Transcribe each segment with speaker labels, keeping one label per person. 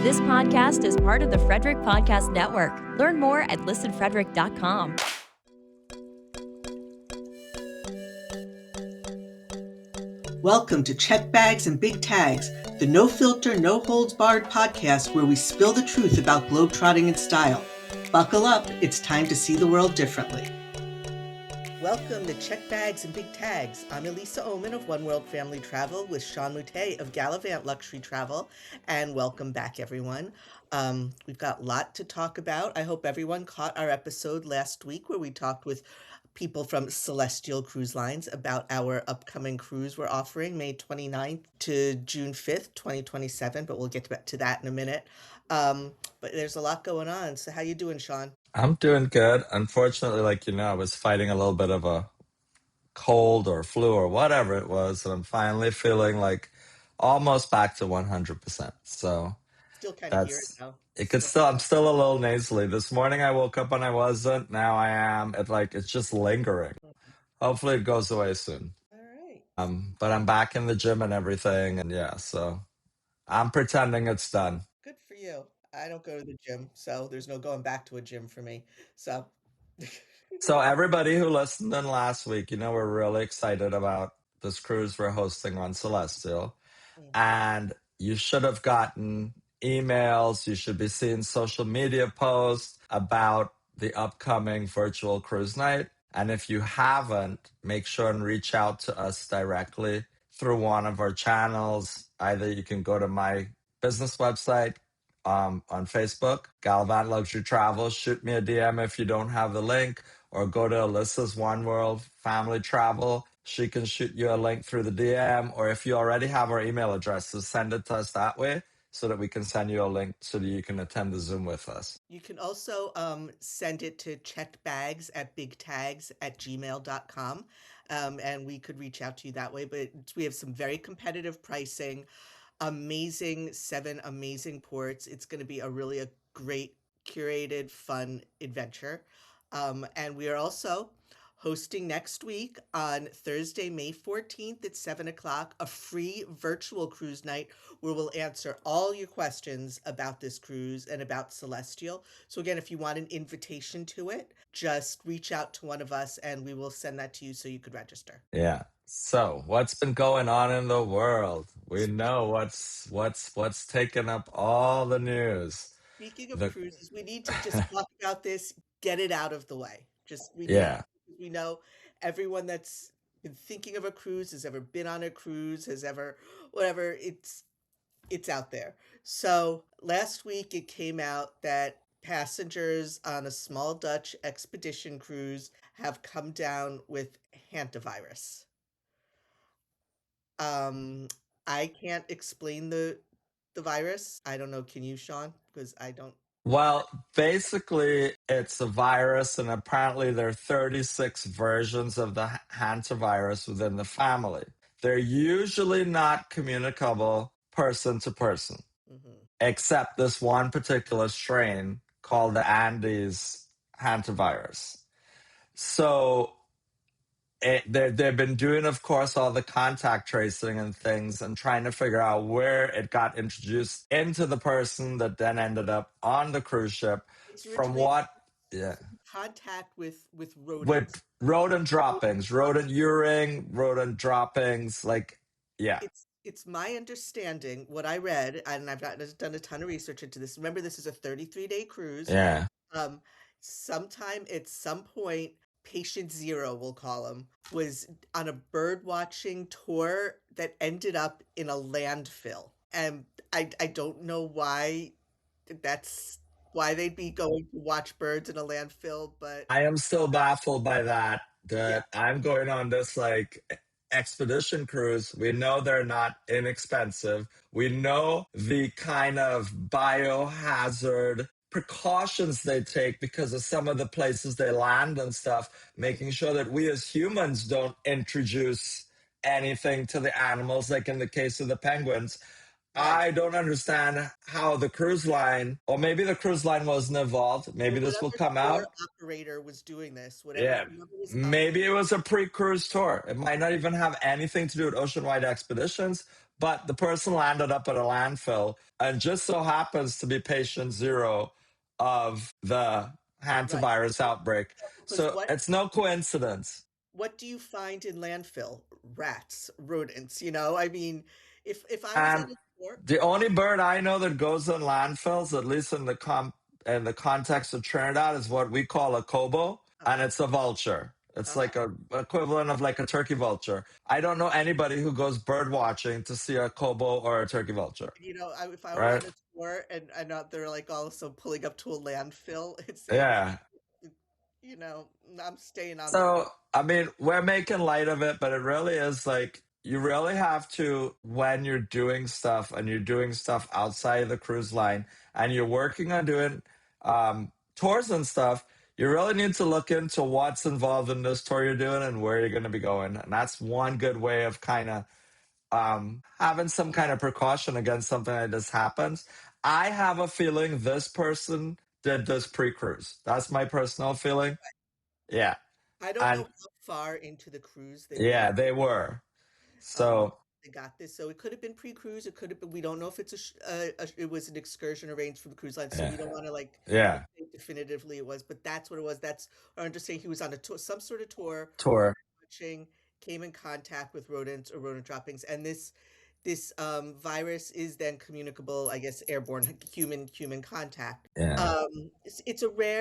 Speaker 1: This podcast is part of the Frederick Podcast Network. Learn more at listenfrederick.com.
Speaker 2: Welcome to Check Bags and Big Tags, the no-filter, no-holds-barred podcast where we spill the truth about globetrotting in style. Buckle up, it's time to see the world differently. Welcome to Check Bags and Big Tags. I'm Ilisa Oman of One World Family Travel with Sean Moutet of Gallivant Luxury Travel, and welcome back, everyone. We've got a lot to talk about. I hope everyone caught our episode last week where we talked with people from Celestyal Cruise Lines about our upcoming cruise we're offering May 29th to June 5th, 2027, but we'll get to that in a minute. But there's a lot going on. So how you doing, Sean?
Speaker 3: I'm doing good. Unfortunately, I was fighting a little bit of a cold or flu or whatever it was, and I'm finally feeling like almost back to 100%. So
Speaker 2: Still kind of hear it
Speaker 3: that's
Speaker 2: now.
Speaker 3: I'm still a little nasally. This morning I woke up and I wasn't. Now I am. It's just lingering. Hopefully it goes away soon.
Speaker 2: All right.
Speaker 3: But I'm back in the gym and everything, and yeah, so I'm pretending it's done.
Speaker 2: Good for you. I don't go to the gym, so there's no going back to a gym for me. So
Speaker 3: So everybody who listened in last week, we're really excited about this cruise we're hosting on Celestial. And you should have gotten emails. You should be seeing social media posts about the upcoming virtual cruise night. And if you haven't, make sure and reach out to us directly through one of our channels. Either you can go to my business website on Facebook, Galvant Luxury Travel. Shoot me a DM if you don't have the link, or go to Alisa's One World Family Travel. She can shoot you a link through the DM, or if you already have our email addresses, send it to us that way so that we can send you a link so that you can attend the Zoom with us.
Speaker 2: you can also send it to checkbags@bigtags@gmail.com, and we could reach out to you that way. But we have some very competitive pricing, seven amazing ports. It's going to be a great curated, fun adventure. And we are also hosting next week on Thursday, May 14th at 7 o'clock, a free virtual cruise night where we'll answer all your questions about this cruise and about Celestial. So again, if you want an invitation to it, just reach out to one of us and we will send that to you so you could register.
Speaker 3: Yeah. So what's been going on in the world? We know what's taken up all the news.
Speaker 2: Speaking of cruises, we need to just talk about this, get it out of the way.
Speaker 3: Yeah.
Speaker 2: We know everyone that's been thinking of a cruise, has ever been on a cruise, has ever, whatever, it's out there. So last week it came out that passengers on a small Dutch expedition cruise have come down with Hantavirus. I can't explain the virus. I don't know. Can you, Sean? Because I don't.
Speaker 3: Well, basically, it's a virus, and apparently there are 36 versions of the hantavirus within the family. They're usually not communicable person to person, except this one particular strain called the Andes hantavirus. So they've been doing, of course, all the contact tracing and things and trying to figure out where it got introduced into the person that then ended up on the cruise ship. From what? Yeah.
Speaker 2: Contact with rodents.
Speaker 3: With rodent droppings, rodent urine, rodent droppings, yeah.
Speaker 2: It's my understanding, what I read, and I've done a ton of research into this. Remember, this is a 33-day cruise.
Speaker 3: Yeah.
Speaker 2: Sometime at some point, Patient Zero, we'll call him, was on a bird watching tour that ended up in a landfill. And I don't know why they'd be going to watch birds in a landfill, but
Speaker 3: I am still baffled by that I'm going on this expedition cruise. We know they're not inexpensive. We know the kind of biohazard precautions they take because of some of the places they land and stuff, making sure that we as humans don't introduce anything to the animals, like in the case of the penguins. I don't understand how the cruise line, or maybe the cruise line wasn't involved. Maybe this will come out.
Speaker 2: Operator was doing this.
Speaker 3: Maybe it was a pre-cruise tour. It might not even have anything to do with ocean-wide expeditions, but the person landed up at a landfill and just so happens to be patient zero of the
Speaker 2: Right.
Speaker 3: hantavirus outbreak.
Speaker 2: Because
Speaker 3: So it's no coincidence.
Speaker 2: what do you find in landfill? Rats, rodents, you know? I mean, if I was
Speaker 3: And
Speaker 2: on a tour,
Speaker 3: the only bird I know that goes in landfills, at least in the context of Trinidad, is what we call a kobo, and
Speaker 2: uh-huh,
Speaker 3: it's a vulture. It's
Speaker 2: uh-huh.
Speaker 3: like a equivalent of like a turkey vulture. I don't know anybody who goes bird watching to see a kobo or a turkey vulture,
Speaker 2: You know, if I were
Speaker 3: right?
Speaker 2: on a tour and they're like also pulling up to a landfill, it's
Speaker 3: Yeah.
Speaker 2: you know, I'm staying on the
Speaker 3: So,
Speaker 2: boat.
Speaker 3: I mean, we're making light of it, but it really is like you really have to, when you're doing stuff and you're doing stuff outside the cruise line and you're working on doing tours and stuff, you really need to look into what's involved in this tour you're doing and where you're going to be going. And that's one good way of kind of having some kind of precaution against something like this happens. I have a feeling this person did this pre-cruise. That's my personal feeling. Yeah.
Speaker 2: I don't know
Speaker 3: And
Speaker 2: how far into the cruise they
Speaker 3: yeah,
Speaker 2: were.
Speaker 3: they were.
Speaker 2: Um,
Speaker 3: So
Speaker 2: they got this, so it could have been pre-cruise. It could have been. We don't know if it's it was an excursion arranged for the cruise line, so we
Speaker 3: yeah,
Speaker 2: don't want to like
Speaker 3: yeah,
Speaker 2: say definitively it was. But that's what it was. That's or I'm just saying he was on a tour, some sort of tour,
Speaker 3: tour.
Speaker 2: watching, came in contact with rodents or rodent droppings, and this virus is then communicable, I guess, airborne human contact.
Speaker 3: Yeah,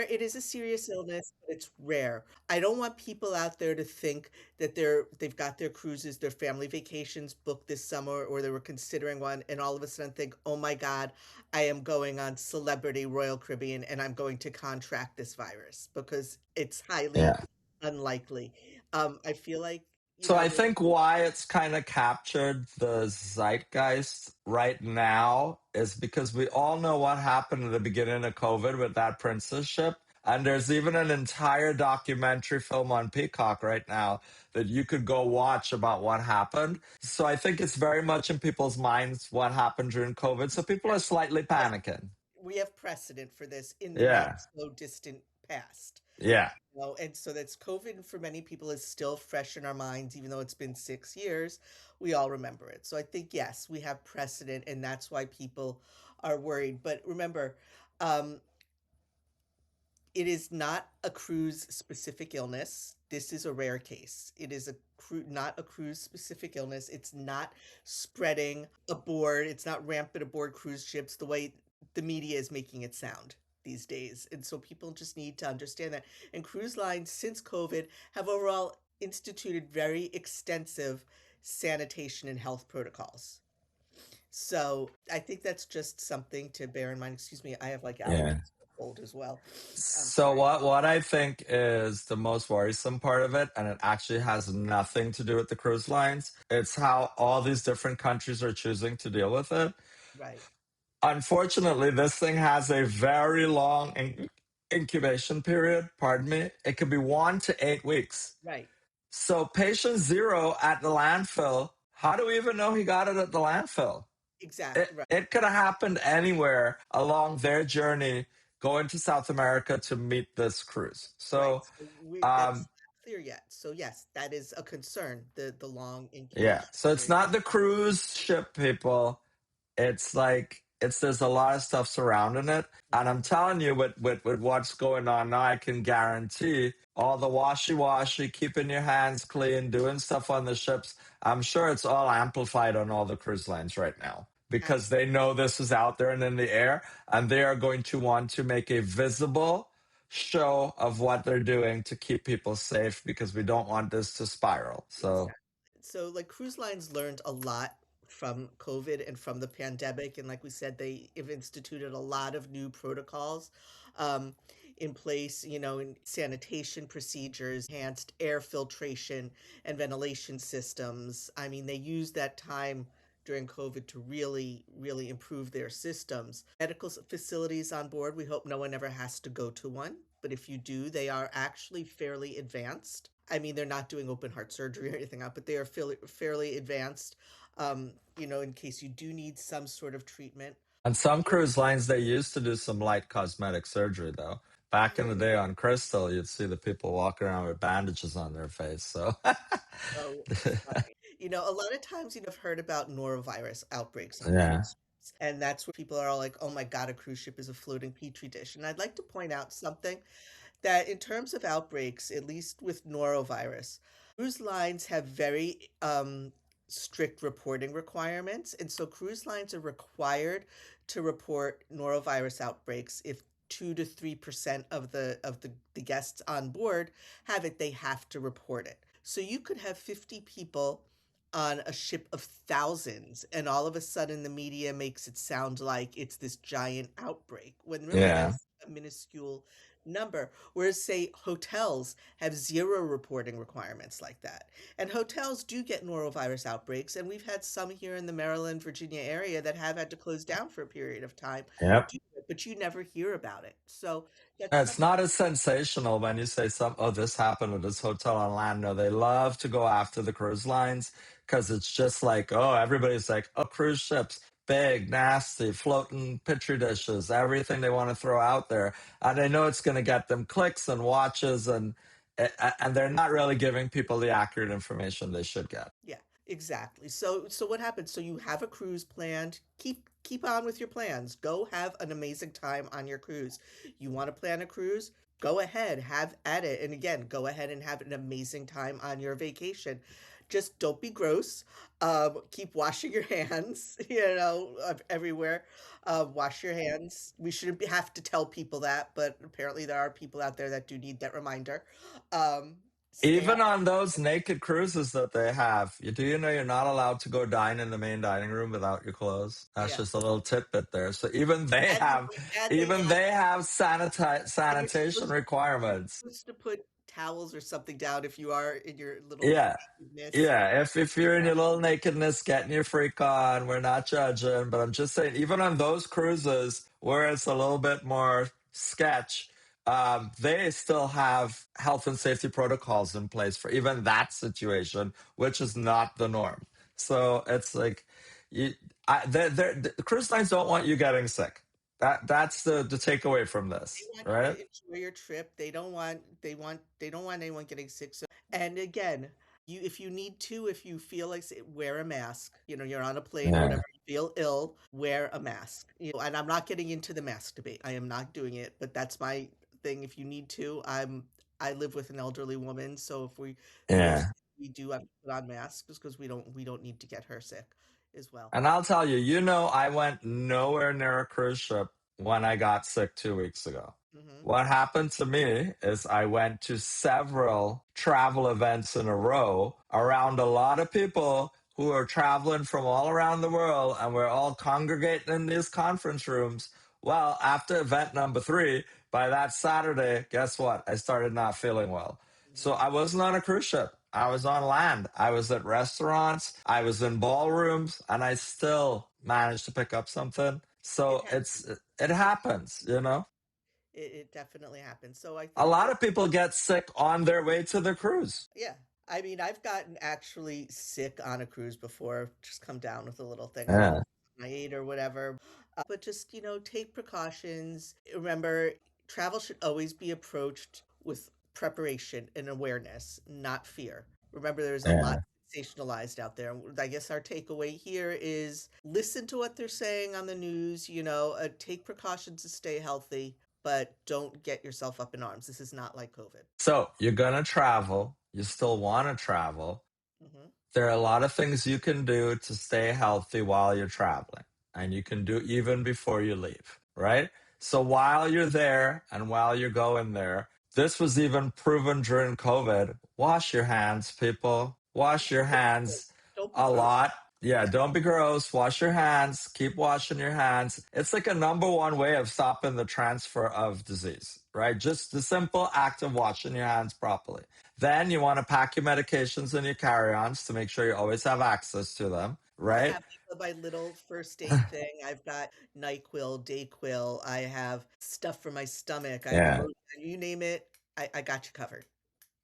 Speaker 2: It is a serious illness, but it's rare. I don't want people out there to think that they've got their cruises, their family vacations booked this summer, or they were considering one, and all of a sudden think, oh my God, I am going on Celebrity Royal Caribbean and I'm going to contract this virus because it's highly
Speaker 3: yeah.
Speaker 2: unlikely. I feel like,
Speaker 3: So I think why it's kind of captured the zeitgeist right now is because we all know what happened at the beginning of COVID with that princess ship. And there's even an entire documentary film on Peacock right now that you could go watch about what happened. So I think it's very much in people's minds what happened during COVID. So people are slightly panicking.
Speaker 2: we have precedent for this in the not
Speaker 3: Yeah.
Speaker 2: so distant past.
Speaker 3: Yeah.
Speaker 2: Well, and so that's COVID for many people is still fresh in our minds, even though it's been 6 years. We all remember it. So I think, yes, we have precedent, and that's why people are worried. But remember, um, it is not a cruise specific illness. This is a rare case. It is not a cruise specific illness. It's not spreading aboard. It's not rampant aboard cruise ships the way the media is making it sound these days. And so people just need to understand that. And cruise lines since COVID have overall instituted very extensive sanitation and health protocols. So I think that's just something to bear in mind. Excuse me, I have like
Speaker 3: Yeah.
Speaker 2: allergies to cold as well. I'm
Speaker 3: So
Speaker 2: sorry.
Speaker 3: what I think is the most worrisome part of it, and it actually has nothing to do with the cruise lines, it's how all these different countries are choosing to deal with it.
Speaker 2: Right,
Speaker 3: Unfortunately, this thing has a very long incubation period. Pardon me. It could be 1 to 8 weeks.
Speaker 2: right,
Speaker 3: So patient zero at the landfill, how do we even know he got it at the landfill?
Speaker 2: exactly. Right,
Speaker 3: It could have happened anywhere along their journey going to South America to meet this cruise.
Speaker 2: right.
Speaker 3: So,
Speaker 2: So that's
Speaker 3: um,
Speaker 2: not clear yet. So yes, that is a concern. The long
Speaker 3: yeah.
Speaker 2: incubation
Speaker 3: So it's
Speaker 2: period.
Speaker 3: not the cruise ship people. It's like there's a lot of stuff surrounding it. And I'm telling you, with what's going on now, I can guarantee all the washy keeping your hands clean, doing stuff on the ships. I'm sure it's all amplified on all the cruise lines right now because they know this is out there and in the air, and they are going to want to make a visible show of what they're doing to keep people safe because we don't want this to spiral. So,
Speaker 2: Exactly. So, like, cruise lines learned a lot from COVID and from the pandemic. And like we said, they have instituted a lot of new protocols um, in place, in sanitation procedures, enhanced air filtration and ventilation systems. I mean, they used that time during COVID to really, really improve their systems. Medical facilities on board, we hope no one ever has to go to one. But if you do, they are actually fairly advanced. I mean, they're not doing open heart surgery or anything out, but they are fairly advanced, in case you do need some sort of treatment.
Speaker 3: on some cruise lines, they used to do some light cosmetic surgery, though. Back in the day on Crystal, you'd see the people walking around with bandages on their face. So,
Speaker 2: So funny. A lot of times, I've heard about norovirus outbreaks on
Speaker 3: Yeah.
Speaker 2: cruise ships, and that's where people are all like, oh my God, a cruise ship is a floating petri dish. And I'd like to point out something that in terms of outbreaks, at least with norovirus, cruise lines have very strict reporting requirements. And so cruise lines are required to report norovirus outbreaks if 2 to 3% of the guests on board have it, they have to report it. So you could have 50 people on a ship of thousands, and all of a sudden the media makes it sound like it's this giant outbreak when really
Speaker 3: Yeah.
Speaker 2: that's a minuscule number. Whereas, say, hotels have zero reporting requirements like that. And hotels do get norovirus outbreaks, and we've had some here in the Maryland, Virginia area that have had to close down for a period of time,
Speaker 3: Yep.
Speaker 2: but you never hear about it. So that's
Speaker 3: It's
Speaker 2: something.
Speaker 3: not as sensational when you say oh, this happened at this hotel on land. No, they love to go after the cruise lines because it's just like, oh, everybody's like, oh, cruise ships, big, nasty, floating petri dishes, everything they want to throw out there. And they know it's going to get them clicks and watches, and they're not really giving people the accurate information they should get.
Speaker 2: Yeah, exactly. So what happens? So you have a cruise planned. Keep on with your plans. Go have an amazing time on your cruise. You want to plan a cruise? Go ahead, have at it. And again, go ahead and have an amazing time on your vacation. Just don't be gross. Keep washing your hands, everywhere. Wash your hands. We shouldn't have to tell people that, but apparently there are people out there that do need that reminder. Stay
Speaker 3: Even
Speaker 2: out.
Speaker 3: on those naked cruises that they have, do you know you're not allowed to go dine in the main dining room without your clothes? That's
Speaker 2: Yeah.
Speaker 3: just a little tidbit there. So even they
Speaker 2: And
Speaker 3: have,
Speaker 2: they
Speaker 3: even
Speaker 2: ask,
Speaker 3: they have
Speaker 2: and
Speaker 3: sanitation
Speaker 2: you're
Speaker 3: requirements.
Speaker 2: supposed to put towels or something down if you are in your little
Speaker 3: Yeah.
Speaker 2: nakedness.
Speaker 3: Yeah, if you're in
Speaker 2: Yeah,
Speaker 3: your little nakedness, getting your freak on, we're not judging. But I'm just saying, even on those cruises where it's a little bit more sketch, they still have health and safety protocols in place for even that situation, which is not the norm. So it's like, you, the cruise lines don't want you getting sick. That's the takeaway from
Speaker 2: they
Speaker 3: this,
Speaker 2: want you to
Speaker 3: right?
Speaker 2: enjoy your trip. They don't want anyone getting sick. So, and again, if you need to, if you feel like wear a mask. You're on a plane or
Speaker 3: Yeah,
Speaker 2: whatever, you feel ill, wear a mask. And I'm not getting into the mask debate. I am not doing it, but that's my thing. If you need to, I live with an elderly woman, so if we feel sick,
Speaker 3: yeah.
Speaker 2: we do have to put on masks because we don't need to get her sick as well.
Speaker 3: And I'll tell you, I went nowhere near a cruise ship when I got sick 2 weeks ago.
Speaker 2: Hmm.
Speaker 3: What happened to me is I went to several travel events in a row around a lot of people who are traveling from all around the world, and we're all congregating in these conference rooms. Well, after event number 3, by that Saturday, guess what? I started not feeling well. So
Speaker 2: Hmm.
Speaker 3: I wasn't on a cruise ship. I was on land. I was at restaurants. I was in ballrooms, and I still managed to pick up something.
Speaker 2: It
Speaker 3: So
Speaker 2: happens.
Speaker 3: it happens.
Speaker 2: It definitely happens. So I
Speaker 3: A
Speaker 2: think
Speaker 3: lot of people get sick on their way to the cruise.
Speaker 2: yeah. I mean, I've gotten actually sick on a cruise before, just come down with a little thing. I don't know
Speaker 3: Yeah.
Speaker 2: if I ate or whatever, but just, take precautions. Remember, travel should always be approached with preparation and awareness, not fear. Remember, there's a lot
Speaker 3: Yeah.
Speaker 2: sensationalized out there. I guess our takeaway here is listen to what they're saying on the news, take precautions to stay healthy, but don't get yourself up in arms. This is not like COVID.
Speaker 3: So you're going to travel. You still want to travel.
Speaker 2: Hmm.
Speaker 3: There are a lot of things you can do to stay healthy while you're traveling, and you can do even before you leave, right? So while you're there and while you're going there, this was even proven during COVID. Wash your hands, people. Wash your hands
Speaker 2: Don't be
Speaker 3: a
Speaker 2: gross.
Speaker 3: lot. Yeah,
Speaker 2: Yeah.
Speaker 3: don't be gross. Wash your hands. Keep washing your hands. It's like a number one way of stopping the transfer of disease, right? Just the simple act of washing your hands properly. Then you want to pack your medications in your carry-ons to make sure you always have access to them,
Speaker 2: I
Speaker 3: right?
Speaker 2: have my little first aid thing. I've got NyQuil, DayQuil. I have stuff for my stomach. I have
Speaker 3: Yeah.
Speaker 2: lotion. You name it, I got you covered.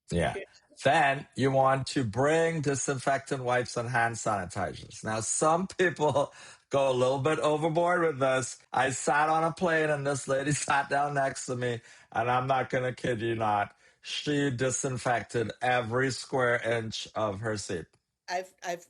Speaker 3: Yeah. Then you want to bring disinfectant wipes and hand sanitizers. Now, some people go a little bit overboard with this. I sat on a plane and this lady sat down next to me, and I'm not going to kid you not. She disinfected every square inch of her seat.
Speaker 2: I've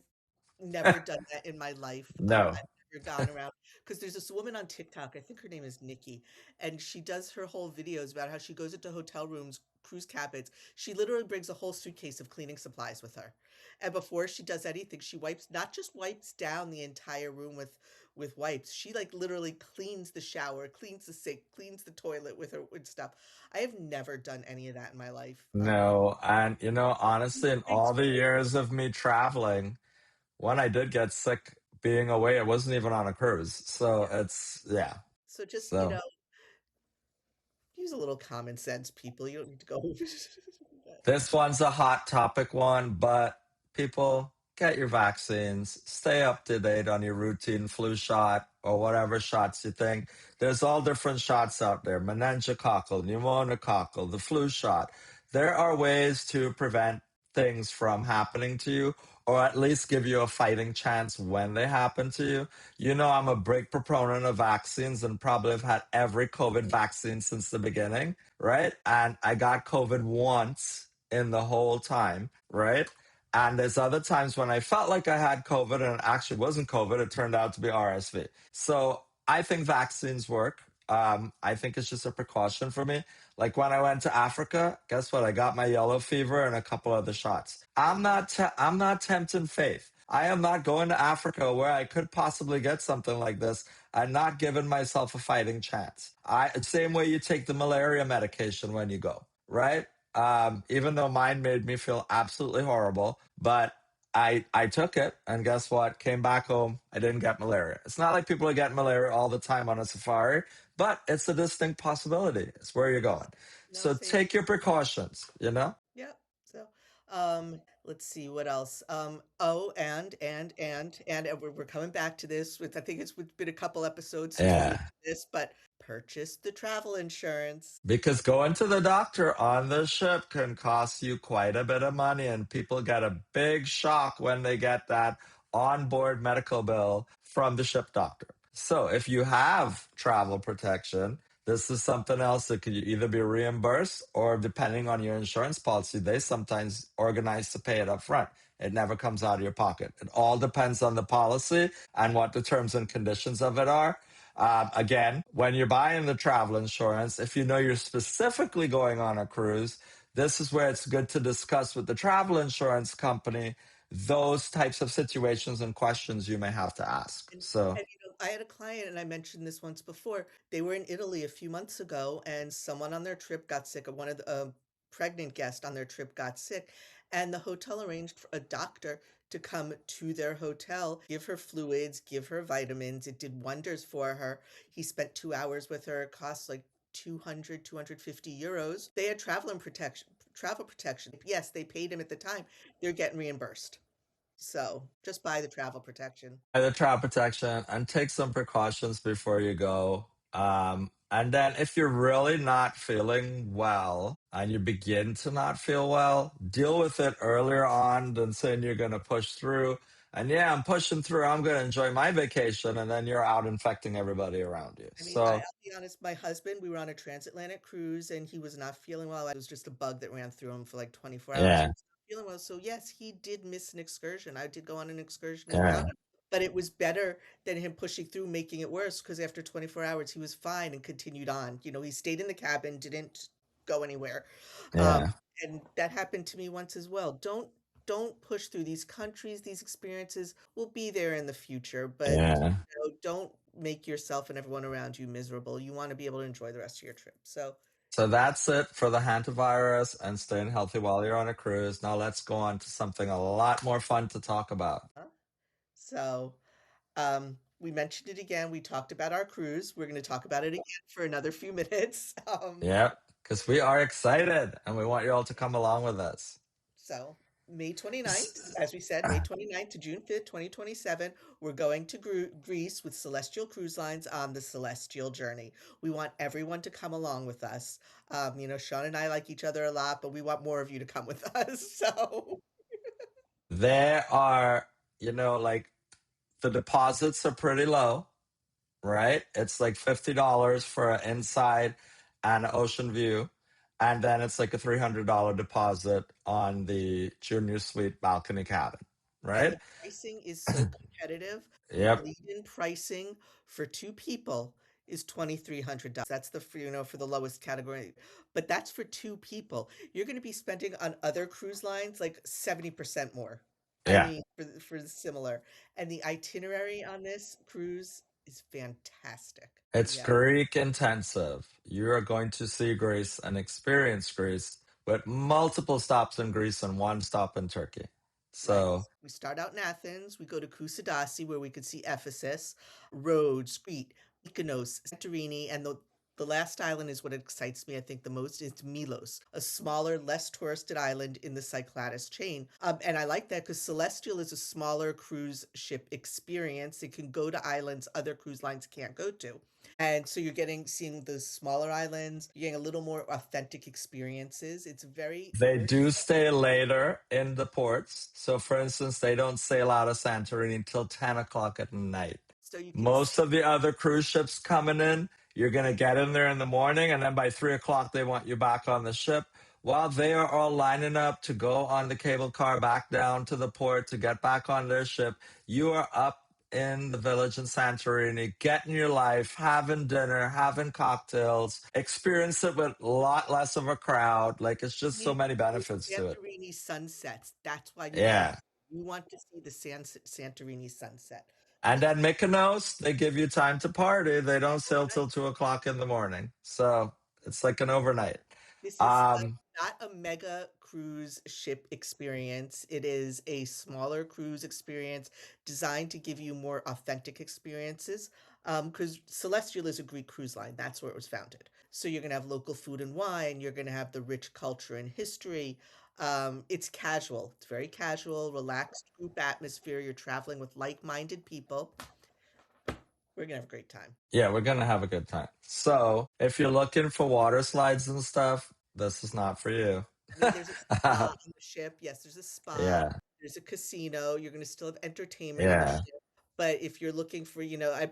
Speaker 2: never done that in my life.
Speaker 3: No.
Speaker 2: I've never gone around because there's this woman on TikTok, I think her name is Nikki, and she does her whole videos about how she goes into hotel rooms, cruise cabins. She literally brings a whole suitcase of cleaning supplies with her. And before she does anything, she wipes, not just wipes down the entire room with wipes. She like literally cleans the shower, cleans the sink, cleans the toilet with her with stuff. I have never done any of that in my life.
Speaker 3: No. And, honestly, in
Speaker 2: Thanks
Speaker 3: all the years of me traveling, when I did get sick being away, it wasn't even on a cruise. So yeah.
Speaker 2: So just,
Speaker 3: So
Speaker 2: use a little common sense, people. You don't need to go.
Speaker 3: this one's a hot topic one, but people, get your vaccines, stay up to date on your routine flu shot or whatever shots you think. There's all different shots out there: meningococcal, pneumococcal, the flu shot. There are ways to prevent things from happening to you, or at least give you a fighting chance when they happen to you. I'm a big proponent of vaccines and probably have had every COVID vaccine since the beginning, right? And I got COVID once in the whole time, right? And there's other times when I felt like I had COVID and it actually wasn't COVID. It turned out to be RSV. So I think vaccines work. I think it's just a precaution for me. Like when I went to Africa, guess what? I got my yellow fever and a couple other shots. I'm not tempting faith. I am not going to Africa where I could possibly get something like this and not giving myself a fighting chance. Same way you take the malaria medication when you go, right? Even though mine made me feel absolutely horrible, but I took it, and guess what? Came back home. I didn't get malaria. It's not like people are getting malaria all the time on a safari, but it's a distinct possibility. It's where you're going.
Speaker 2: No,
Speaker 3: So
Speaker 2: same.
Speaker 3: take your precautions,
Speaker 2: Yep. So, let's see what else. Oh, and we're coming back to this. With I think it's been a couple episodes since we
Speaker 3: Yeah.
Speaker 2: mentioned this, but purchase the travel insurance.
Speaker 3: Because going to the doctor on the ship can cost you quite a bit of money, and people get a big shock when they get that onboard medical bill from the ship doctor. So if you have travel protection, this is something else that could either be reimbursed or, depending on your insurance policy, they sometimes organize to pay it up front. It never comes out of your pocket. It all depends on the policy and what the terms and conditions of it are. Again, when you're buying the travel insurance, if you know you're specifically going on a cruise, this is where it's good to discuss with the travel insurance company those types of situations and questions you may have to ask.
Speaker 2: And,
Speaker 3: So,
Speaker 2: I had a client, and I mentioned this once before. They were in Italy a few months ago, and someone on their trip got sick. One of the pregnant guest on their trip got sick, and the hotel arranged for a doctor to come to their hotel, give her fluids, give her vitamins. It did wonders for her. He spent 2 hours with her. It cost like 250 euros. They had travel protection. Yes, they paid him at the time. They're getting reimbursed. So just buy the travel protection.
Speaker 3: the travel protection and take some precautions before you go. And then if you're really not feeling well and you begin to not feel well, deal with it earlier on than saying you're going to push through. And yeah, I'm pushing through. I'm going to enjoy my vacation. And then you're out infecting everybody around you.
Speaker 2: I mean, I'll
Speaker 3: So,
Speaker 2: be honest, my husband, we were on a transatlantic cruise and he was not feeling well. It was just a bug that ran through him for like 24 hours. He
Speaker 3: yeah,
Speaker 2: was not feeling well. So, yes, he did miss an excursion. I did go on an excursion without
Speaker 3: yeah,
Speaker 2: him, but it was better than him pushing through, making it worse because after 24 hours, he was fine and continued on. He stayed in the cabin, didn't go anywhere. Um,
Speaker 3: yeah,
Speaker 2: and that happened to me once as well. Don't push through these countries, these experiences will be there in the future, but
Speaker 3: yeah.
Speaker 2: don't make yourself and everyone around you miserable. You want to be able to enjoy the rest of your trip. So,
Speaker 3: So that's it for the hantavirus and staying healthy while you're on a cruise. Now let's go on to something a lot more fun to talk about.
Speaker 2: uh, so we mentioned it again. We talked about our cruise. We're going to talk about it again for another few minutes.
Speaker 3: Yep, because we are excited and we want you all to come along with us.
Speaker 2: So May 29th, as we said, May 29th to June 5th, 2027, we're going to Greece with Celestyal Cruise Lines on the Celestyal Journey. We want everyone to come along with us. Sean and I like each other a lot, but we want more of you to come with us. So,
Speaker 3: There are, like the deposits are pretty low, right? It's like $50 for an inside and an ocean view. And then it's like a $300 deposit on the junior suite balcony cabin.
Speaker 2: And
Speaker 3: right?
Speaker 2: the pricing is so competitive. The
Speaker 3: Yep.
Speaker 2: lead-in pricing for two people is $2,300. That's the for, for the lowest category. But that's for two people. You're going to be spending on other cruise lines like 70% more. I
Speaker 3: Yeah.
Speaker 2: mean, for the similar. And the itinerary on this cruise is fantastic.
Speaker 3: It's
Speaker 2: Yeah.
Speaker 3: Greek intensive. You are going to see Greece and experience Greece with multiple stops in Greece and one stop in Turkey.
Speaker 2: Right.
Speaker 3: So,
Speaker 2: We start out in Athens. We go to Kusadasi, where we could see Ephesus, Rhodes, Crete, Mykonos, Santorini, and the last island is what excites me, I think, the most. Is Milos, a smaller, less touristed island in the Cyclades chain. And I like that because Celestial is a smaller cruise ship experience. It can go to islands other cruise lines can't go to. And so you're seeing the smaller islands, you're getting a little more authentic experiences. It's
Speaker 3: they
Speaker 2: very
Speaker 3: do stay later in the ports. So, for instance, they don't sail out of Santorini until 10 o'clock at night.
Speaker 2: so you can
Speaker 3: Most of the other cruise ships coming in, you're going to get in there in the morning, and then by 3 o'clock, they want you back on the ship. While they are all lining up to go on the cable car back down to the port to get back on their ship, you are up in the village in Santorini, getting your life, having dinner, having cocktails, experience it with a lot less of a crowd. Like, it's just so
Speaker 2: need
Speaker 3: many
Speaker 2: those
Speaker 3: benefits to it.
Speaker 2: Santorini sunsets. That's why you want
Speaker 3: Yeah.
Speaker 2: you want to see the Santorini sunset.
Speaker 3: And then Mykonos, they give you time to party. They don't sail
Speaker 2: Overnight.
Speaker 3: till 2 o'clock in the morning. So it's like an overnight.
Speaker 2: This is
Speaker 3: Um,
Speaker 2: not a mega cruise ship experience. It is a smaller cruise experience designed to give you more authentic experiences. Because Celestial is a Greek cruise line. That's where it was founded. So you're gonna have local food and wine. You're gonna have the rich culture and history. It's casual. It's very casual, relaxed group atmosphere. You're traveling with like-minded people. We're gonna have a great time.
Speaker 3: yeah, we're going to have a good time. So if you're looking for water slides and stuff, this is not for you.
Speaker 2: I mean, there's a spa on the ship. Yes, there's a spa.
Speaker 3: Yeah.
Speaker 2: There's a casino. You're going to still have entertainment on the
Speaker 3: Yeah.
Speaker 2: ship. But if you're looking for,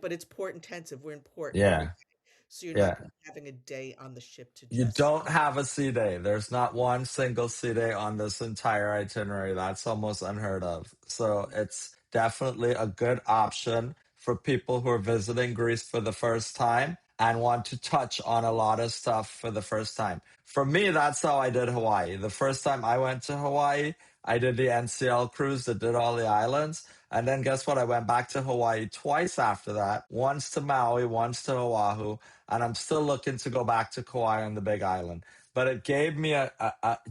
Speaker 2: but it's port intensive. We're in port every
Speaker 3: Yeah.
Speaker 2: day. So you're not
Speaker 3: Yeah.
Speaker 2: going to be having a day on the ship to
Speaker 3: You
Speaker 2: just,
Speaker 3: don't have a sea day. There's not one single sea day on this entire itinerary. That's almost unheard of. So it's definitely a good option for people who are visiting Greece for the first time and want to touch on a lot of stuff for the first time. For me, that's how I did Hawaii. The first time I went to Hawaii, I did the NCL cruise that did all the islands. And then guess what? I went back to Hawaii twice after that, once to Maui, once to Oahu, and I'm still looking to go back to Kauai on the Big Island. But it gave me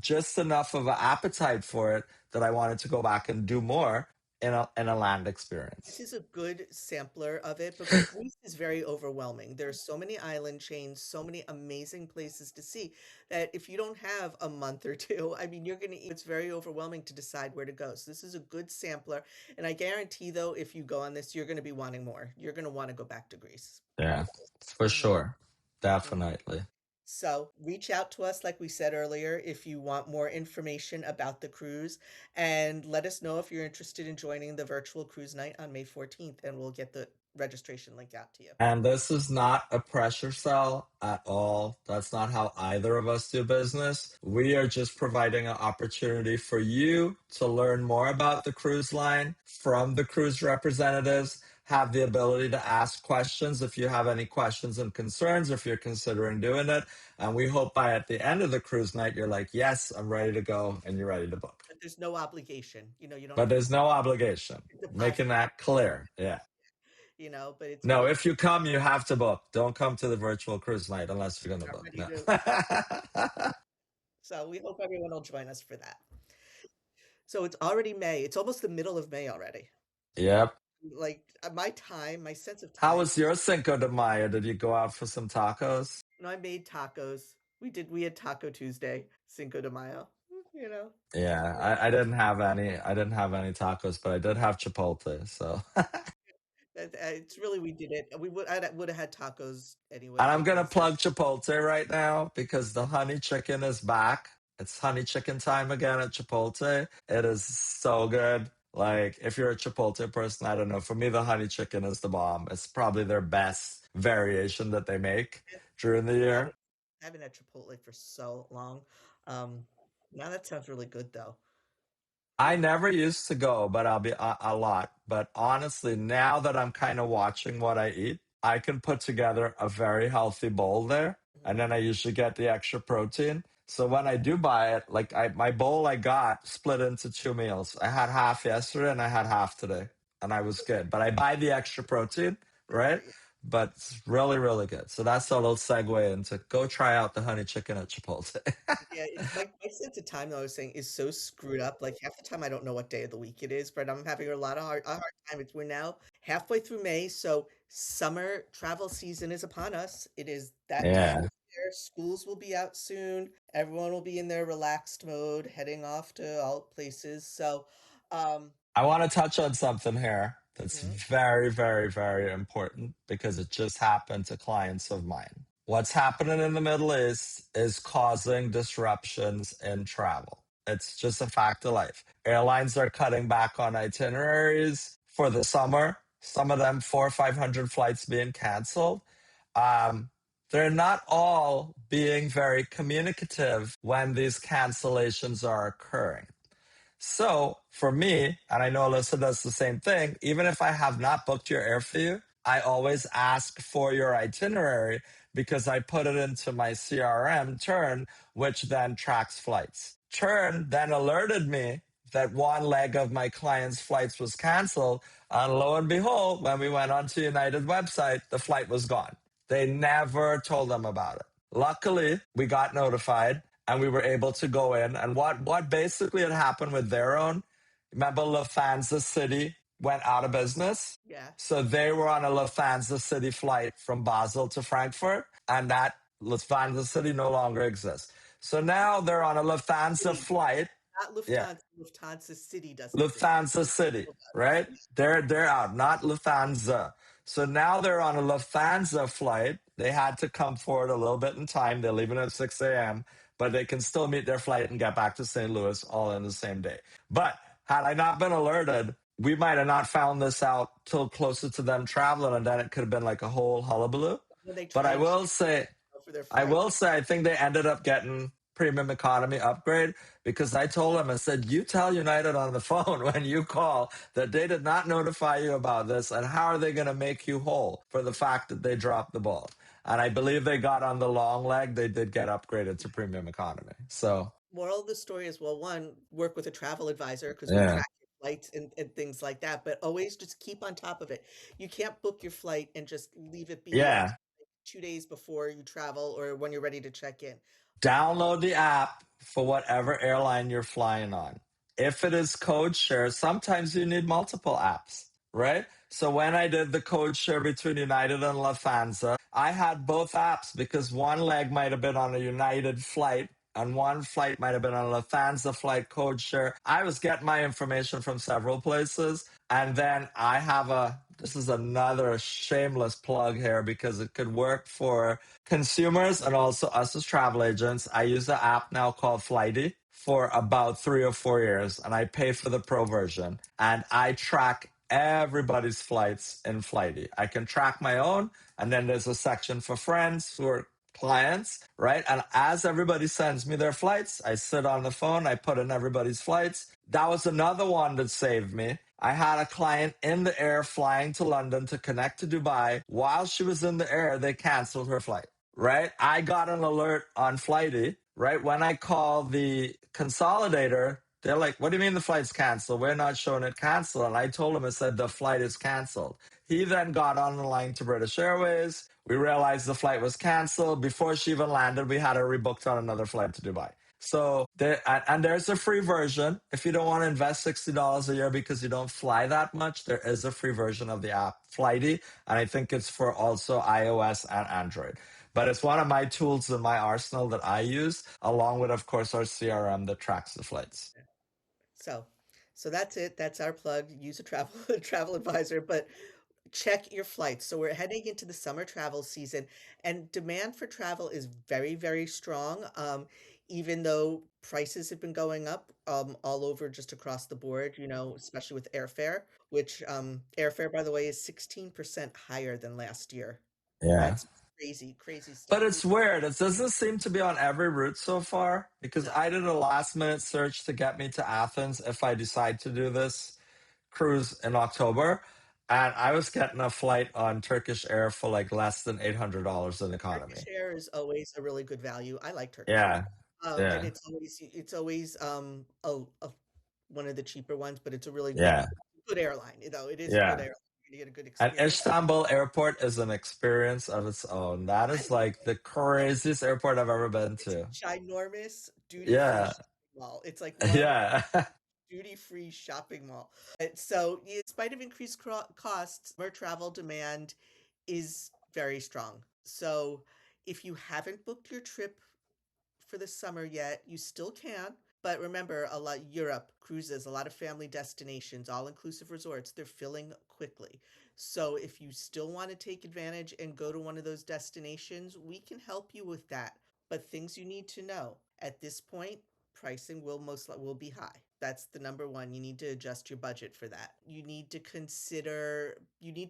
Speaker 3: just enough of an appetite for it that I wanted to go back and do more in a land
Speaker 2: this
Speaker 3: experience.
Speaker 2: is a good sampler of it because Greece is very overwhelming. There are so many island chains, so many amazing places to see that if you don't have a month or two, I mean, it's very overwhelming to decide where to go. So this is a good sampler. And I guarantee though, if you go on this, you're going to be wanting more. You're going to want to go back to Greece.
Speaker 3: Yeah, for
Speaker 2: Mhm,
Speaker 3: sure.
Speaker 2: mhm.
Speaker 3: Definitely.
Speaker 2: So reach out to us, like we said earlier, if you want more information about the cruise, and let us know if you're interested in joining the virtual cruise night on May 14th, and we'll get the registration link out to you.
Speaker 3: And this is not a pressure sell at all. That's not how either of us do business. We are just providing an opportunity for you to learn more about the cruise line from the cruise representatives, have the ability to ask questions if you have any questions and concerns, if you're considering doing it. And we hope by at the end of the cruise night, you're like, yes, I'm ready to go, and you're ready to book.
Speaker 2: But there's no obligation. You don't
Speaker 3: But
Speaker 2: have to
Speaker 3: there's no obligation.
Speaker 2: deposit,
Speaker 3: Making that clear. Yeah.
Speaker 2: but it's
Speaker 3: No,
Speaker 2: really
Speaker 3: if you come, you have to book. Don't come to the virtual cruise night unless you're going to
Speaker 2: not
Speaker 3: book.
Speaker 2: ready
Speaker 3: No.
Speaker 2: to. So we hope everyone will join us for that. So it's already May. It's almost the middle of May already.
Speaker 3: Yep.
Speaker 2: Like my sense of
Speaker 3: How
Speaker 2: time.
Speaker 3: was your Cinco de Mayo? Did you go out for some tacos?
Speaker 2: I made tacos. We had Taco Tuesday, Cinco de Mayo. You know.
Speaker 3: Yeah, I didn't have any. I didn't have any tacos, but I did have Chipotle. So,
Speaker 2: It's really we did it. I would have had tacos anyway
Speaker 3: and I'm gonna
Speaker 2: because
Speaker 3: plug Chipotle right now because the honey chicken is back. It's honey chicken time again at Chipotle. It is so good. Like, if you're a Chipotle person, I don't know. For me, the honey chicken is the bomb. It's probably their best variation that they make during the
Speaker 2: I
Speaker 3: year.
Speaker 2: haven't I haven't had Chipotle for so long. Um, Now that sounds really good though.
Speaker 3: I never used to go, but I'll be a lot. But honestly, now that I'm kind of watching what I eat, I can put together a very healthy bowl there. And
Speaker 2: Mhm.
Speaker 3: then I usually get the extra protein. So when I do buy it, like my bowl I got split into two meals. I had half yesterday and I had half today, and I was good. But I buy the extra protein, right?
Speaker 2: Right.
Speaker 3: But it's really, really good. So that's a little segue into go try out the honey chicken at Chipotle.
Speaker 2: Yeah, it's my sense of time, though, I was saying, is so screwed up. Like half the time I don't know what day of the week it is, but I'm having a hard time. We're now halfway through May, so summer travel season is upon us. It is that time
Speaker 3: Yeah.
Speaker 2: of year. Schools will be out soon. Everyone will be in their relaxed mode, heading off to all places. So, um,
Speaker 3: I want to touch on something here that's
Speaker 2: mhm,
Speaker 3: very, very, very important because it just happened to clients of mine. What's happening in the Middle East is causing disruptions in travel. It's just a fact of life. Airlines are cutting back on itineraries for the summer. Some of them 400 or 500 flights being canceled. Um, they're not all being very communicative when these cancellations are occurring. So for me, and I know Alyssa does the same thing, even if I have not booked your air for you, I always ask for your itinerary because I put it into my CRM, Turn, which then tracks flights. Turn then alerted me that one leg of my client's flights was canceled. And lo and behold, when we went onto United website, the flight was gone. They never told them about it. Luckily, we got notified and we were able to go in. And what basically had happened with their own, remember Lufthansa City went out of business?
Speaker 2: yeah,
Speaker 3: So they were on a Lufthansa City flight from Basel to Frankfurt, and that Lufthansa City no longer exists. So now they're on a Lufthansa
Speaker 2: City,
Speaker 3: flight.
Speaker 2: not
Speaker 3: Yeah,
Speaker 2: Lufthansa. Lufthansa City doesn't exist.
Speaker 3: Lufthansa City,
Speaker 2: Still
Speaker 3: right?
Speaker 2: does.
Speaker 3: They're out, not Lufthansa. So now they're on a Lufthansa flight. They had to come forward a little bit in time. They're leaving at 6 a.m., but they can still meet their flight and get back to St. Louis all in the same day. But had I not been alerted, we might have not found this out till closer to them traveling, and then it could have been like a whole hullabaloo.
Speaker 2: When they
Speaker 3: But
Speaker 2: try and check for their
Speaker 3: I
Speaker 2: flight.
Speaker 3: will say, I think they ended up getting premium economy upgrade because I told them, I said, you tell United on the phone when you call that they did not notify you about this, and how are they going to make you whole for the fact that they dropped the ball? And I believe they got on the long leg. They did get upgraded to premium economy. So,
Speaker 2: Moral of the story is, well, one, work with a travel advisor because we
Speaker 3: yeah.
Speaker 2: track your flights and things like that, but always just keep on top of it. You can't book your flight and just leave it be until
Speaker 3: Yeah.
Speaker 2: 2 days before you travel or when you're ready to check in.
Speaker 3: Download the app for whatever airline you're flying on. If it is code share, sometimes you need multiple apps, right? So when I did the code share between United and Lufthansa, I had both apps because one leg might have been on a United flight and one flight might have been on a Lufthansa flight code share. I was getting my information from several places. And then I have this is another shameless plug here because it could work for consumers and also us as travel agents. I use the app now called Flighty for about 3 or 4 years, and I pay for the pro version. And I track everybody's flights in Flighty. I can track my own, and then there's a section for friends who are clients, right? And as everybody sends me their flights, I sit on the phone, I put in everybody's flights. That was another one that saved me. I had a client in the air flying to London to connect to Dubai. While she was in the air, they canceled her flight, right? I got an alert on Flighty, right? When I called the consolidator, they're like, what do you mean the flight's canceled? We're not showing it canceled. And I told him, I said, the flight is canceled. He then got on the line to British Airways. We realized the flight was canceled. Before she even landed, we had her rebooked on another flight to Dubai. So and there's a free version. If you don't want to invest $60 a year because you don't fly that much, there is a free version of the app, Flighty. And I think it's for also iOS and Android. But it's one of my tools in my arsenal that I use, along with, of course, our CRM that tracks the flights.
Speaker 2: So, so that's it. That's our plug. Use a travel travel advisor, but check your flights. So we're heading into the summer travel season, and demand for travel is very, very strong. Even though prices have been going up all over just across the board, especially with airfare, which airfare, by the way, is 16% higher than last year.
Speaker 3: Yeah.
Speaker 2: That's crazy
Speaker 3: But
Speaker 2: stuff.
Speaker 3: it's weird. It doesn't seem to be on every route so far because
Speaker 2: No.
Speaker 3: I did a last minute search to get me to Athens if I decide to do this cruise in October. And I was getting a flight on Turkish Air for like less than $800 in
Speaker 2: Turkish
Speaker 3: economy.
Speaker 2: Air is always a really good value. I like Turkish Air.
Speaker 3: Yeah.
Speaker 2: And
Speaker 3: Yeah.
Speaker 2: it's always one of the cheaper ones, but it's a really
Speaker 3: Yeah.
Speaker 2: good airline. It is a good
Speaker 3: Yeah.
Speaker 2: airline. You get a good
Speaker 3: And
Speaker 2: experience.
Speaker 3: Istanbul airport is an experience of its own. That
Speaker 2: I
Speaker 3: is like the craziest airport I've ever been
Speaker 2: It's
Speaker 3: to.
Speaker 2: a ginormous duty-free
Speaker 3: Yeah.
Speaker 2: shopping mall. It's like one
Speaker 3: Yeah.
Speaker 2: duty-free shopping mall. So, in spite of increased costs, summer travel demand is very strong. So, if you haven't booked your trip for the summer yet, you still can. But remember, a lot Europe cruises, a lot of family destinations, all-inclusive resorts, they're filling quickly. So if you still want to take advantage and go to one of those destinations, we can help you with that. But things you need to know at this point, pricing will be high. That's the number one. You need to adjust your budget for that. You need to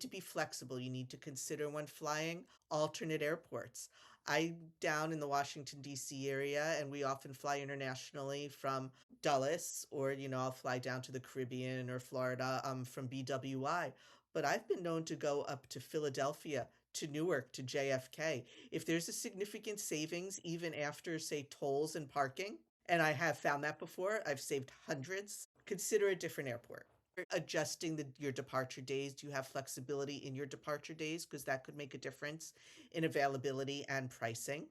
Speaker 2: be flexible. You need to consider when flying alternate airports. I'm down in the Washington, D.C. area, and we often fly internationally from Dulles, or, I'll fly down to the Caribbean or Florida from BWI. But I've been known to go up to Philadelphia, to Newark, to JFK. If there's a significant savings, even after, say, tolls and parking, and I have found that before, I've saved hundreds, consider a different airport. Adjusting your departure days. Do you have flexibility in your departure days? Because that could make a difference in availability and pricing.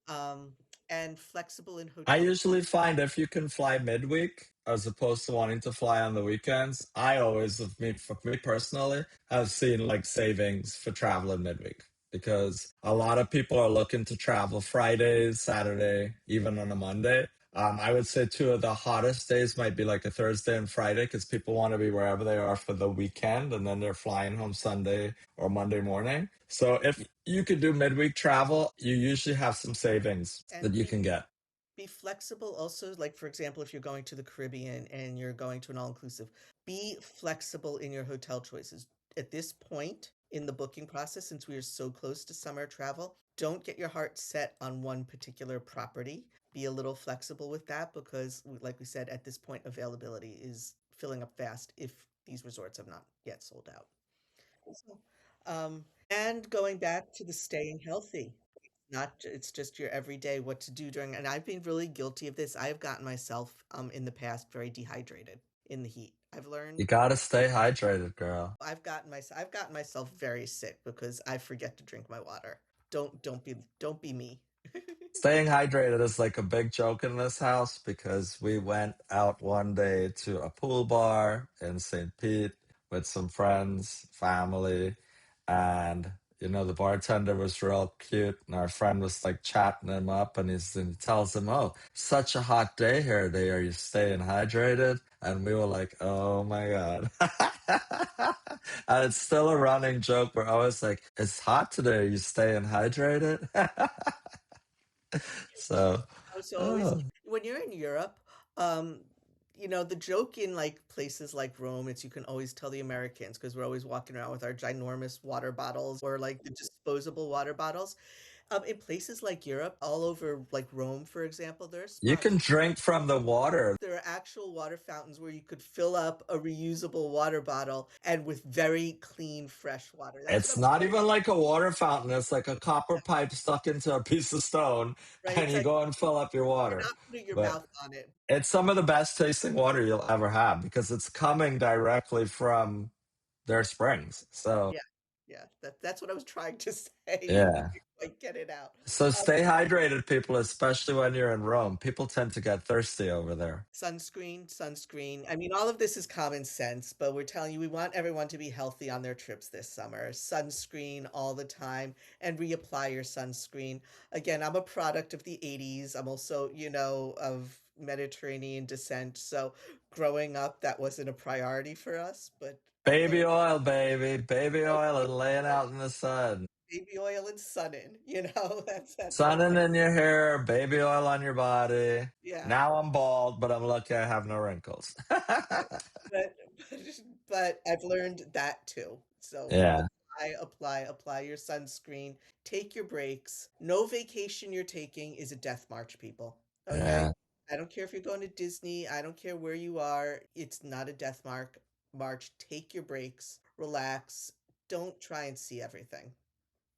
Speaker 2: Um, and flexible in
Speaker 3: I
Speaker 2: hotel.
Speaker 3: usually find if you can fly midweek as opposed to wanting to fly on the weekends, I always, for me personally, have seen like savings for traveling midweek because a lot of people are looking to travel Fridays, Saturday, even on a Monday. I would say two of the hottest days might be like a Thursday and Friday because people want to be wherever they are for the weekend and then they're flying home Sunday or Monday morning. So if you could do midweek travel, you usually have some savings that
Speaker 2: And
Speaker 3: you can get.
Speaker 2: be flexible also. Like, for example, if you're going to the Caribbean and you're going to an all-inclusive, be flexible in your hotel choices. At this point in the booking process, since we are so close to summer travel, don't get your heart set on one particular property. Be a little flexible with that because, like we said, at this point, availability is filling up fast if these resorts have not yet sold out. So, and going back to the staying healthy. It's just your everyday what to do during, and I've been really guilty of this. I've gotten myself in the past very dehydrated in the heat.
Speaker 3: You gotta stay hydrated, girl.
Speaker 2: I've gotten myself very sick because I forget to drink my water. Don't be me.
Speaker 3: Staying hydrated is like a big joke in this house because we went out one day to a pool bar in St. Pete with some friends, family, and the bartender was real cute, and our friend was like chatting him up, and he tells him, "Oh, such a hot day here today. Are you staying hydrated?" And we were like, "Oh my god!" And it's still a running joke. We're always like, "It's hot today. Are you staying hydrated?" So,
Speaker 2: So always
Speaker 3: oh,
Speaker 2: when you're in Europe, um, the joke in like places like Rome, it's you can always tell the Americans because we're always walking around with our ginormous water bottles or like the disposable water bottles. In places like Europe, all over like Rome, for example, there are
Speaker 3: you
Speaker 2: spots.
Speaker 3: can drink from the water.
Speaker 2: There are actual water fountains where you could fill up a reusable water bottle and with very clean, fresh water. That's what
Speaker 3: It's
Speaker 2: I'm
Speaker 3: not
Speaker 2: saying.
Speaker 3: even like a water fountain. It's like a copper pipe stuck into a piece of stone,
Speaker 2: Right?
Speaker 3: and
Speaker 2: It's
Speaker 3: you
Speaker 2: like
Speaker 3: go and fill up your
Speaker 2: you're
Speaker 3: water.
Speaker 2: not putting your
Speaker 3: But
Speaker 2: mouth on it.
Speaker 3: it's some of the best tasting water you'll ever have because it's coming directly from their springs. So,
Speaker 2: Yeah, yeah. That's what I was trying to say. You
Speaker 3: yeah.
Speaker 2: couldn't quite get it out.
Speaker 3: So
Speaker 2: Um,
Speaker 3: stay hydrated, people, especially when you're in Rome. People tend to get thirsty over there.
Speaker 2: Sunscreen, sunscreen. I mean, all of this is common sense, but we're telling you we want everyone to be healthy on their trips this summer. Sunscreen all the time and reapply your sunscreen. Again, I'm a product of the 80s. I'm also, of Mediterranean descent. So growing up, that wasn't a priority for us, but I've
Speaker 3: Baby
Speaker 2: learned
Speaker 3: oil, baby. Baby oil and laying out in the sun.
Speaker 2: baby oil and sunnin, that's what
Speaker 3: Sunning in your hair, baby oil on your body.
Speaker 2: yeah.
Speaker 3: Now I'm bald, but I'm lucky I have no wrinkles.
Speaker 2: But but I've learned that too. So
Speaker 3: Yeah.
Speaker 2: Apply your sunscreen. Take your breaks. No vacation you're taking is a death march, people. Okay?
Speaker 3: Yeah.
Speaker 2: I don't care if you're going to Disney. I don't care where you are. It's not a death march. Take your breaks. Relax. Don't try and see everything.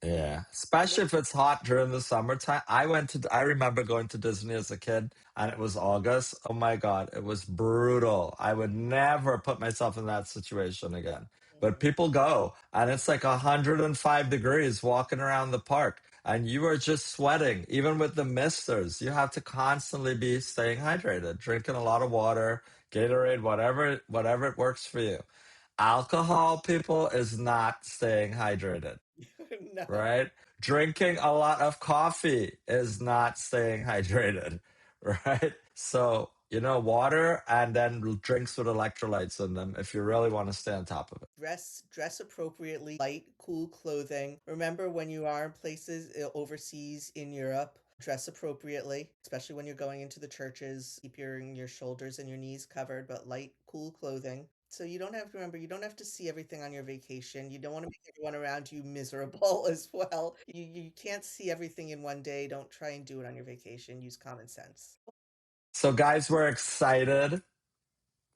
Speaker 3: Yeah, especially if it's hot during the summertime. I remember going to Disney as a kid and it was August. Oh my God, it was brutal. I would never put myself in that situation again. But people go and it's like 105 degrees walking around the park and you are just sweating, even with the misters. You have to constantly be staying hydrated, drinking a lot of water, Gatorade, whatever it works for you. Alcohol, people, is not staying hydrated,
Speaker 2: No.
Speaker 3: right? Drinking a lot of coffee is not staying hydrated, right? So, water and then drinks with electrolytes in them if you really want to stay on top of it.
Speaker 2: Dress appropriately, light, cool clothing. Remember when you are in places overseas in Europe, dress appropriately, especially when you're going into the churches. Keep your shoulders and your knees covered, but light, cool clothing. So you don't have to remember, you don't have to see everything on your vacation. You don't want to make everyone around you miserable as well. You can't see everything in one day. Don't try and do it on your vacation. Use common sense.
Speaker 3: So, guys, we're excited.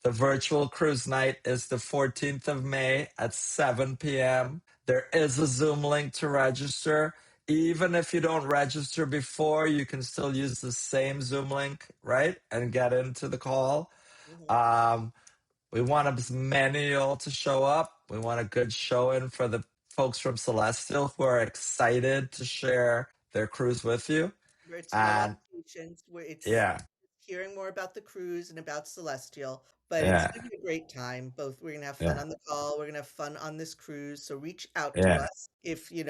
Speaker 3: The virtual cruise night is the 14th of May at 7 p.m. There is a Zoom link to register. Even if you don't register before, you can still use the same Zoom link, right? And get into the call. Um, we want as many of y'all to show up. We want a good showing for the folks from Celestial who are excited to share their cruise with you.
Speaker 2: Where it's
Speaker 3: And
Speaker 2: relaxations, where it's
Speaker 3: yeah,
Speaker 2: hearing more about the cruise and about Celestial, but it's
Speaker 3: yeah,
Speaker 2: gonna be a great time. Both we're gonna have fun
Speaker 3: yeah,
Speaker 2: on the call, we're gonna have fun on this cruise. So reach out to
Speaker 3: yeah.
Speaker 2: us if you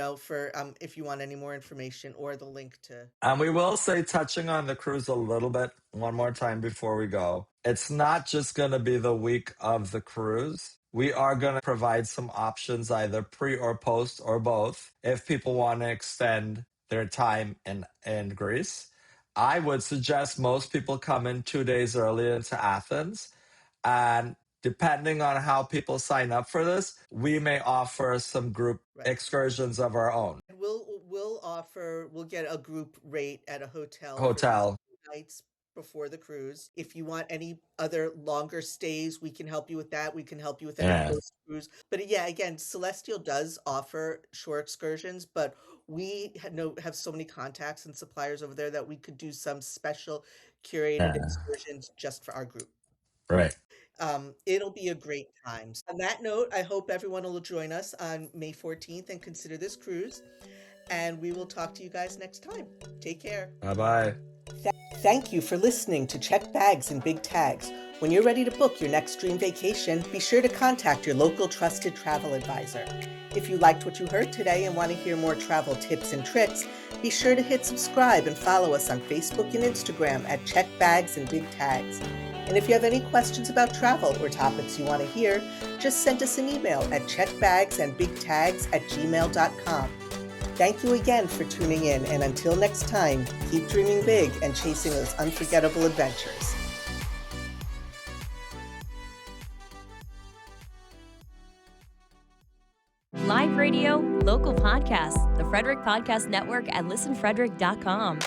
Speaker 2: want any more information or the link to.
Speaker 3: And we will say, touching on the cruise a little bit one more time before we go, it's not just going to be the week of the cruise. We are going to provide some options, either pre or post or both, if people want to extend their time in Greece. I would suggest most people come in 2 days early into Athens. And depending on how people sign up for this, we may offer some group
Speaker 2: Right.
Speaker 3: excursions of our own.
Speaker 2: We'll get a group rate at a hotel for these
Speaker 3: Hotel.
Speaker 2: nights before the cruise. If you want any other longer stays, we can help you with that. We can help you with any
Speaker 3: Yeah.
Speaker 2: post cruise. But yeah, again, Celestial does offer shore excursions, but we have so many contacts and suppliers over there that we could do some special curated
Speaker 3: Yeah.
Speaker 2: excursions just for our group.
Speaker 3: Right.
Speaker 2: It'll be a great time. On that note, I hope everyone will join us on May 14th and consider this cruise. And we will talk to you guys next time. Take care.
Speaker 3: Bye bye.
Speaker 2: Thank you for listening to Check Bags and Big Tags. When you're ready to book your next dream vacation, be sure to contact your local trusted travel advisor. If you liked what you heard today and want to hear more travel tips and tricks, be sure to hit subscribe and follow us on Facebook and Instagram at Check Bags and Big Tags. And if you have any questions about travel or topics you want to hear, just send us an email at checkbagsandbigtags@gmail.com. Thank you again for tuning in, and until next time, keep dreaming big and chasing those unforgettable adventures.
Speaker 1: Live radio, local podcasts, the Frederick Podcast Network at listenfrederick.com.